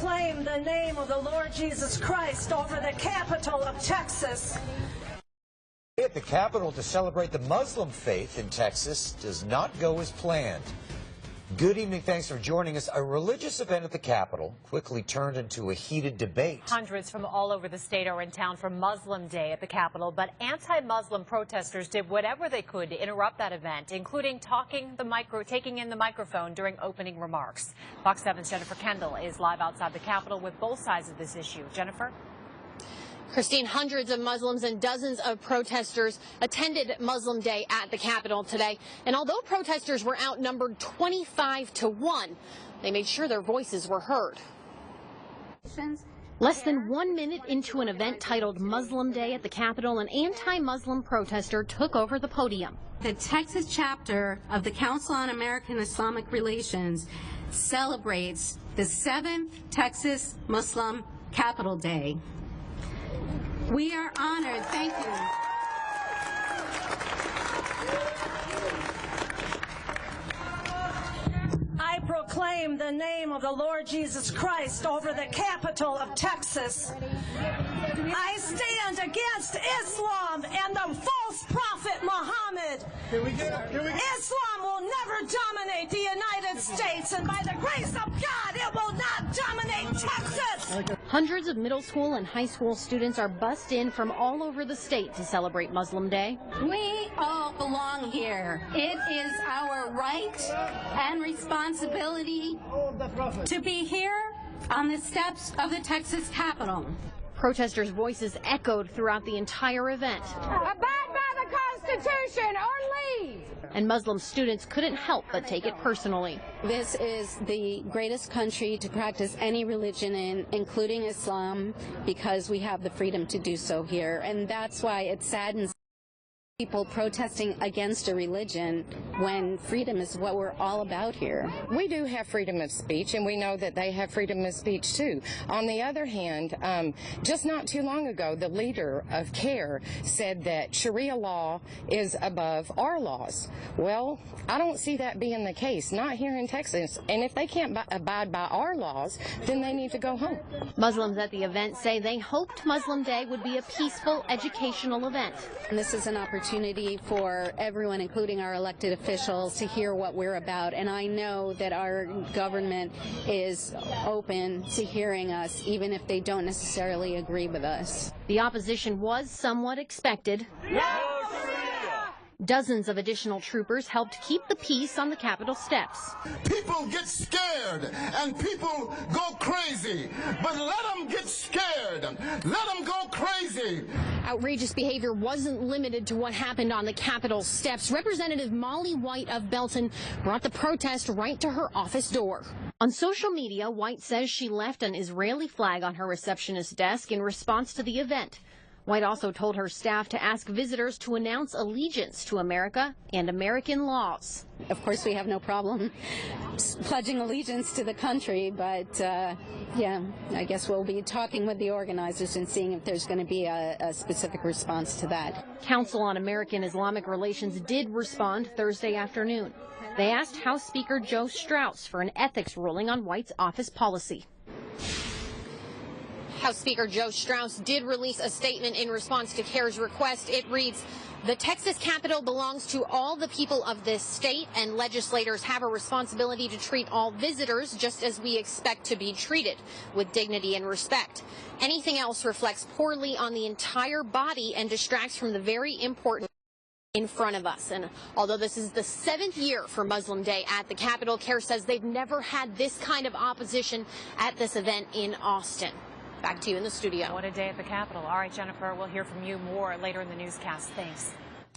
proclaim the name of the Lord Jesus Christ over the capital of Texas. At the Capitol to celebrate the Muslim faith in Texas does not go as planned. Good evening. Thanks for joining us. A religious event at the Capitol quickly turned into a heated debate. Hundreds from all over the state are in town for Muslim Day at the Capitol, but anti-Muslim protesters did whatever they could to interrupt that event, including taking in the microphone during opening remarks. Fox 7's Jennifer Kendall is live outside the Capitol with both sides of this issue. Jennifer? Christine, hundreds of Muslims and dozens of protesters attended Muslim Day at the Capitol today. And although protesters were outnumbered 25-1, they made sure their voices were heard. Less than 1 minute into an event titled Muslim Day at the Capitol, an anti-Muslim protester took over the podium. The Texas chapter of the Council on American Islamic Relations celebrates the 7th Texas Muslim Capital Day. We are honored. Thank you. I proclaim the name of the Lord Jesus Christ over the capital of Texas. I stand against Islam and the false prophet Muhammad. Islam will never dominate the United States, and by the grace of God, it will not dominate Texas. Hundreds of middle school and high school students are bussed in from all over the state to celebrate Muslim Day. We all belong here. It is our right and responsibility to be here on the steps of the Texas Capitol. Protesters' voices echoed throughout the entire event. Abide by the Constitution or leave! And Muslim students couldn't help but take it personally. This is the greatest country to practice any religion in, including Islam, because we have the freedom to do so here. And that's why it saddens people protesting against a religion when freedom is what we're all about here. We do have freedom of speech, and we know that they have freedom of speech too. On the other hand, just not too long ago, the leader of CAIR said that Sharia law is above our laws. Well, I don't see that being the case, not here in Texas. And if they can't abide by our laws, then they need to go home. Muslims at the event say they hoped Muslim Day would be a peaceful, educational event. And this is an opportunity for everyone, including our elected officials, to hear what we're about. And I know that our government is open to hearing us, even if they don't necessarily agree with us. The opposition was somewhat expected. Dozens of additional troopers helped keep the peace on the Capitol steps. People get scared and people go crazy, but let them get scared. Let them go crazy. Outrageous behavior wasn't limited to what happened on the Capitol steps. Representative Molly White of Belton brought the protest right to her office door. On social media, White says she left an Israeli flag on her receptionist's desk in response to the event. White also told her staff to ask visitors to announce allegiance to America and American laws. Of course, we have no problem pledging allegiance to the country, but yeah, I guess we'll be talking with the organizers and seeing if there's going to be a specific response to that. Council on American Islamic Relations did respond Thursday afternoon. They asked House Speaker Joe Straus for an ethics ruling on White's office policy. House Speaker Joe Straus did release a statement in response to CAIR's request. It reads, "The Texas Capitol belongs to all the people of this state, and legislators have a responsibility to treat all visitors just as we expect to be treated, with dignity and respect. Anything else reflects poorly on the entire body and distracts from the very important in front of us." And although this is the 7th year for Muslim Day at the Capitol, CAIR says they've never had this kind of opposition at this event in Austin. Back to you in the studio. What a day at the Capitol. All right, Jennifer, we'll hear from you more later in the newscast. Thanks.